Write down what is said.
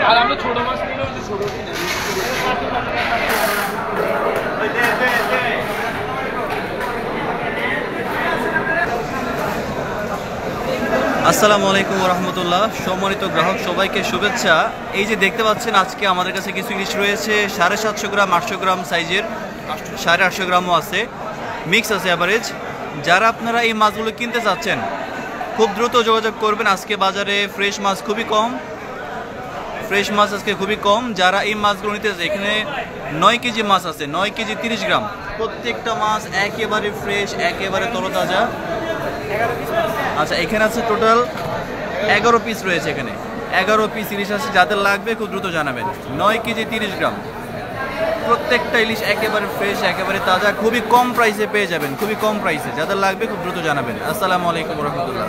আর আমরা ছোট মাছ নিলে ছোট আসসালামু আলাইকুম রহমতুল্লাহ। সম্মানিত গ্রাহক সবাইকে শুভেচ্ছা। এই যে দেখতে পাচ্ছেন আজকে আমাদের কাছে কিছু ইলিশ রয়েছে 750 গ্রাম, 800 গ্রাম সাইজের, 850 গ্রামও আছে, মিক্স আছে অ্যাভারেজ। যারা আপনারা এই মাছগুলো কিনতে চাচ্ছেন খুব দ্রুত যোগাযোগ করবেন। আজকে বাজারে ফ্রেশ মাছ খুবই কম, আজকে খুবই কম। যারা এই মাছগুলো নিতে চাচ্ছে, এখানে 9 কেজি মাছ আছে, 9 কেজি 30 গ্রাম। প্রত্যেকটা মাছ একেবারে ফ্রেশ, একেবারে তরতাজা। আচ্ছা, এখানে আছে টোটাল 11 পিস রয়েছে, এখানে 11 পিস ইলিশ আছে। যাদের লাগবে খুব দ্রুত জানাবেন। 9 কেজি 30 গ্রাম, প্রত্যেকটা ইলিশ একেবারে ফ্রেশ, একেবারে তাজা, খুবই কম প্রাইসে পেয়ে যাবেন, খুবই কম প্রাইসে। যাদের লাগবে খুব দ্রুত জানাবেন। আসসালামু আলাইকুম রহমতুল্লাহ।